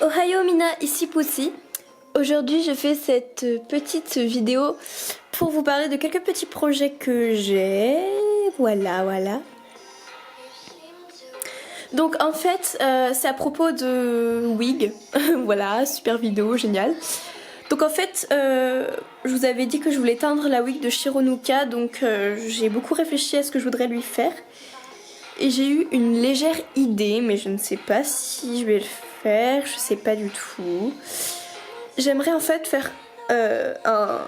Ohayo Mina, ici Pussy. Aujourd'hui je fais cette petite vidéo pour vous parler de quelques petits projets que j'ai. Voilà. Donc en fait c'est à propos de wig. Voilà, super vidéo, génial. Donc en fait je vous avais dit que je voulais teindre la wig de Shironuka. Donc j'ai beaucoup réfléchi à ce que je voudrais lui faire. Et j'ai eu une légère idée, mais je ne sais pas si je vais le faire, je sais pas du tout. J'aimerais en fait faire un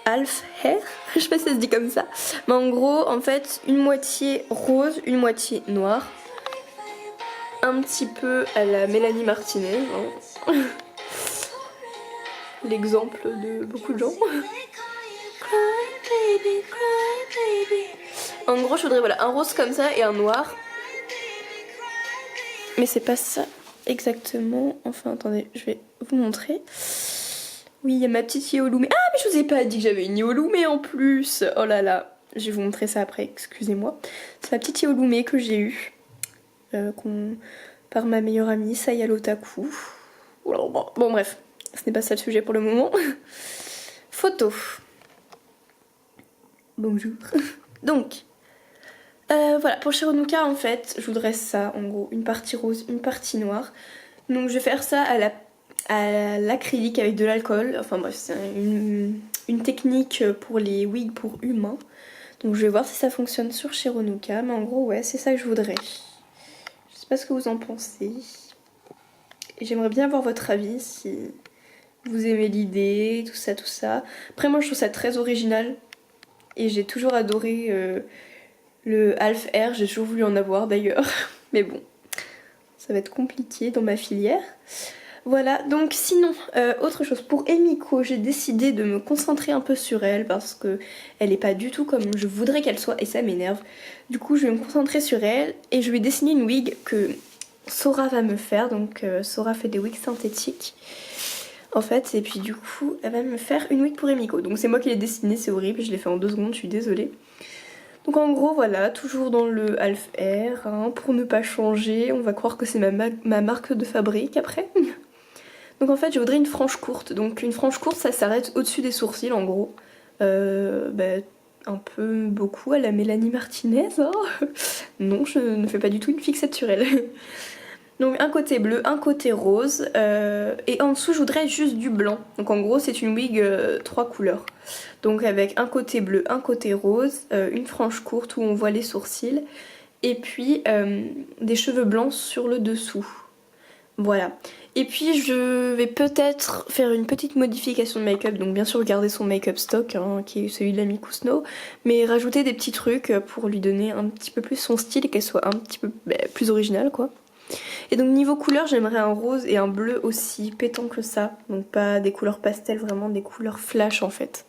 half hair, je sais pas si ça se dit comme ça, mais en gros en fait une moitié rose, une moitié noire, un petit peu à la Mélanie Martinez, hein. L'exemple de beaucoup de gens. En gros je voudrais voilà un rose comme ça et un noir, mais c'est pas ça exactement. Enfin attendez, je vais vous montrer. Oui, il y a ma petite Yoloumé. Ah mais je vous ai pas dit que j'avais une Yoloumé en plus. Oh là là, je vais vous montrer ça après, excusez-moi. C'est ma petite Yoloumé que j'ai eue par ma meilleure amie Saya Lotaku. Bon bref, ce n'est pas ça le sujet pour le moment. Photo. Bonjour. Donc voilà, pour Shironuka en fait, je voudrais ça en gros, une partie rose, une partie noire. Donc je vais faire ça à l'acrylique avec de l'alcool. Enfin bref, c'est une technique pour les wigs pour humains. Donc je vais voir si ça fonctionne sur Shironuka. Mais en gros ouais, c'est ça que je voudrais. Je sais pas ce que vous en pensez. Et j'aimerais bien avoir votre avis si vous aimez l'idée, tout ça. Après moi je trouve ça très original. Et j'ai toujours adoré le half hair, j'ai toujours voulu en avoir d'ailleurs. Mais bon, ça va être compliqué dans ma filière. Voilà, donc sinon, autre chose, pour Emiko, j'ai décidé de me concentrer un peu sur elle parce que elle est pas du tout comme je voudrais qu'elle soit et ça m'énerve. Du coup, je vais me concentrer sur elle et je vais dessiner une wig que Sora va me faire. Donc Sora fait des wigs synthétiques en fait, et puis du coup, elle va me faire une wig pour Emiko. Donc c'est moi qui l'ai dessinée, c'est horrible, je l'ai fait en 2 secondes, je suis désolée. Donc en gros voilà, toujours dans le half hair, hein, pour ne pas changer, on va croire que c'est ma marque de fabrique après. Donc en fait je voudrais une frange courte, donc une frange courte ça s'arrête au-dessus des sourcils en gros. Un peu beaucoup à la Mélanie Martinez, hein. Non, je ne fais pas du tout une fixette sur elle. Donc un côté bleu, un côté rose, et en dessous je voudrais juste du blanc. Donc en gros c'est une wig 3 couleurs. Donc avec un côté bleu, un côté rose, une frange courte où on voit les sourcils, et puis des cheveux blancs sur le dessous. Voilà. Et puis je vais peut-être faire une petite modification de make-up, donc bien sûr garder son make-up stock, hein, qui est celui de la Miku Snow, mais rajouter des petits trucs pour lui donner un petit peu plus son style et qu'elle soit un petit peu plus originale quoi. Et donc niveau couleur j'aimerais un rose et un bleu aussi pétant que ça, donc pas des couleurs pastel, vraiment des couleurs flash en fait.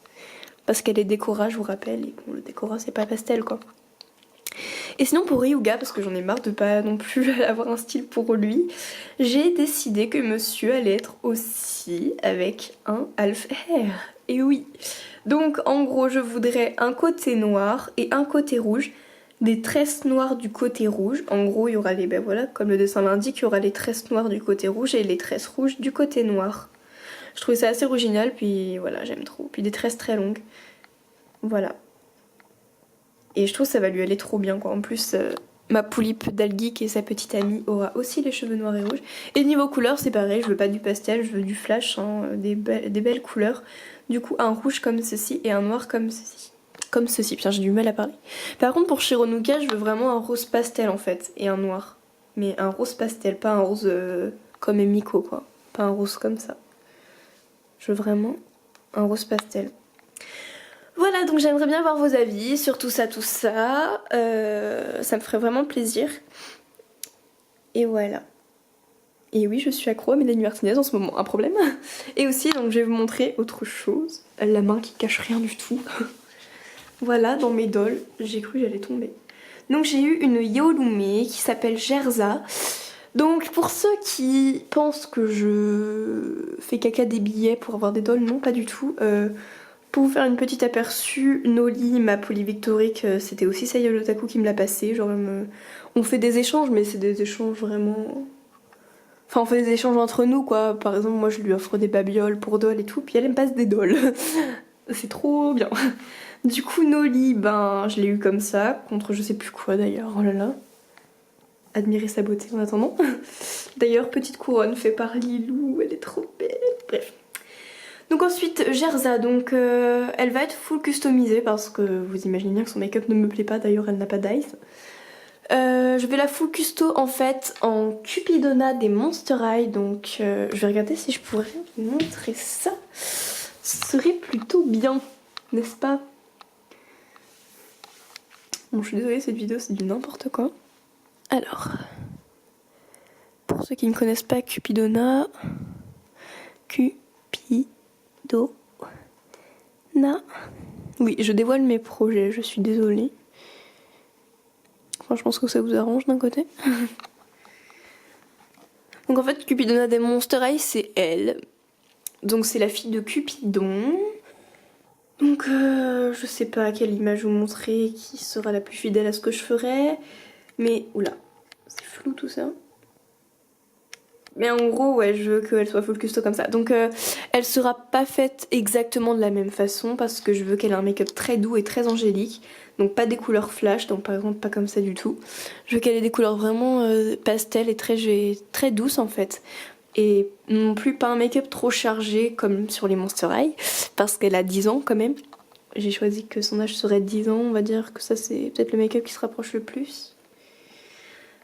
Parce qu'elle est décora, je vous rappelle, et bon le décora c'est pas pastel quoi. Et sinon pour Ryuga, parce que j'en ai marre de pas non plus avoir un style pour lui, j'ai décidé que monsieur allait être aussi avec un half hair. Et oui. Donc en gros je voudrais un côté noir et un côté rouge, des tresses noires du côté rouge. En gros il y aura les, ben voilà, comme le dessin l'indique, il y aura les tresses noires du côté rouge et les tresses rouges du côté noir. Je trouvais ça assez original, puis voilà, j'aime trop. Puis des tresses très longues. Voilà. Et je trouve que ça va lui aller trop bien quoi. En plus ma poulipe d'Algi qui est sa petite amie aura aussi les cheveux noirs et rouges. Et niveau couleur c'est pareil, je veux pas du pastel, je veux du flash, hein, des belles couleurs. Du coup un rouge comme ceci et un noir comme ceci. Comme ceci, putain j'ai du mal à parler. Par contre pour Shironuka je veux vraiment un rose pastel en fait et un noir. Mais un rose pastel, pas un rose comme Emiko quoi. Pas un rose comme ça. Je veux vraiment un rose pastel. Voilà, donc j'aimerais bien avoir vos avis sur tout ça. Ça me ferait vraiment plaisir. Et voilà. Et oui, je suis accro à Mélanie Martinez en ce moment, un problème. Et aussi, donc je vais vous montrer autre chose. La main qui cache rien du tout. Voilà, dans mes dolls, j'ai cru que j'allais tomber. Donc j'ai eu une Yoloumé qui s'appelle Gerza. Donc pour ceux qui pensent que je fais caca des billets pour avoir des dolls, non pas du tout. Pour vous faire une petite aperçu, Noli, ma polyvictorique, c'était aussi Saya Lotaku qui me l'a passé. Genre on fait des échanges, mais c'est des échanges vraiment... Enfin on fait des échanges entre nous quoi. Par exemple moi je lui offre des babioles pour doll et tout, puis elle me passe des dolls. C'est trop bien. Du coup Noli, ben je l'ai eu comme ça, contre je sais plus quoi d'ailleurs, oh là là. Admirer sa beauté en attendant. D'ailleurs petite couronne faite par Lilou, elle est trop belle. Bref. Donc ensuite Gerza, donc elle va être full customisée parce que vous imaginez bien que son make-up ne me plaît pas, d'ailleurs elle n'a pas d'ice. Je vais la full custo en fait en Cupidona des Monster High, donc je vais regarder si je pourrais vous montrer ça. Ce serait plutôt bien, n'est-ce pas? Bon je suis désolée, cette vidéo c'est du n'importe quoi. Alors, pour ceux qui ne connaissent pas Cupidona, oui, je dévoile mes projets, je suis désolée. Enfin, je pense que ça vous arrange d'un côté. Donc en fait, Cupidona des Monster High, c'est elle. Donc c'est la fille de Cupidon. Donc je sais pas quelle image vous montrer qui sera la plus fidèle à ce que je ferai. Mais, oula, c'est flou tout ça. Mais en gros, ouais, je veux qu'elle soit full custo comme ça. Donc elle sera pas faite exactement de la même façon parce que je veux qu'elle ait un make-up très doux et très angélique. Donc pas des couleurs flash, donc par exemple pas comme ça du tout. Je veux qu'elle ait des couleurs vraiment pastel et très douces en fait. Et non plus pas un make-up trop chargé comme sur les Monster High parce qu'elle a 10 ans quand même. J'ai choisi que son âge serait 10 ans, on va dire que ça c'est peut-être le make-up qui se rapproche le plus.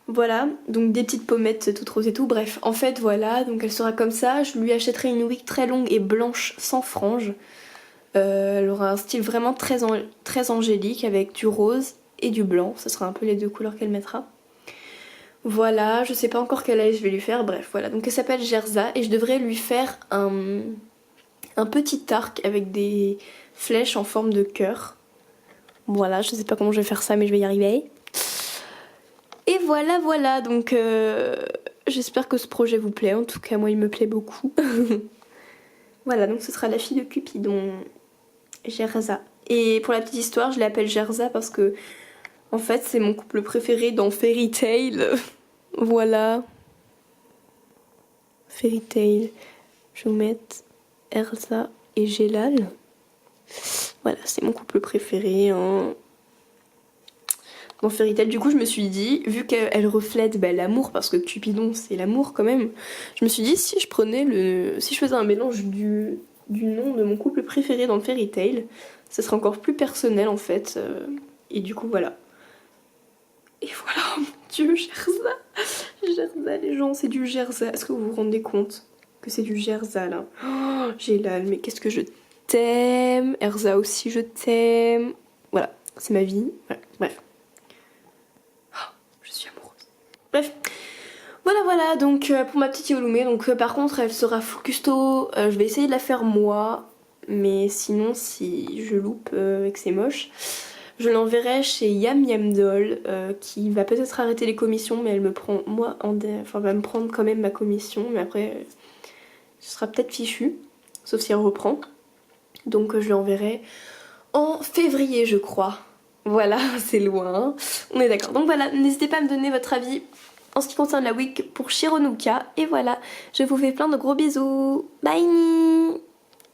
Voilà, donc des petites pommettes toutes roses et tout, bref, en fait voilà, donc elle sera comme ça, je lui achèterai une wig très longue et blanche sans franges. Elle aura un style vraiment très angélique avec du rose et du blanc, ce sera un peu les deux couleurs qu'elle mettra. Voilà, je sais pas encore quel âge je vais lui faire, bref voilà, donc elle s'appelle Gerza et je devrais lui faire un petit arc avec des flèches en forme de cœur. Voilà, je sais pas comment je vais faire ça mais je vais y arriver. Et voilà, voilà, donc j'espère que ce projet vous plaît, en tout cas moi il me plaît beaucoup. Voilà, donc ce sera la fille de Cupidon, Gerza. Et pour la petite histoire, je l'appelle Gerza parce que, en fait, c'est mon couple préféré dans Fairy Tail. Voilà. Fairy Tail. Je vais vous mettre Elsa et Gélal. Voilà, c'est mon couple préféré, hein. Dans Fairy Tail, du coup je me suis dit, vu qu'elle reflète l'amour, parce que Cupidon c'est l'amour quand même, je me suis dit si je faisais un mélange du nom de mon couple préféré dans Fairy Tail, ça serait encore plus personnel en fait, et du coup voilà. Et voilà, oh mon dieu, Gerza, Gerza les gens, c'est du Gerza, est-ce que vous vous rendez compte que c'est du Gerza là? Oh, Gélal, mais qu'est-ce que je t'aime, Erza aussi je t'aime, voilà, c'est ma vie, voilà, bref. Bref, voilà, donc pour ma petite Yoloumé, donc par contre elle sera full custo, je vais essayer de la faire moi, mais sinon si je loupe et que c'est moche, je l'enverrai chez Yam Yam Doll qui va peut-être arrêter les commissions, mais elle me prend moi va me prendre quand même ma commission, mais après ce sera peut-être fichu, sauf si elle reprend, donc je l'enverrai en février je crois. Voilà, c'est loin, on est d'accord. Donc voilà, n'hésitez pas à me donner votre avis en ce qui concerne la wig pour Shironuka. Et voilà, je vous fais plein de gros bisous. Bye!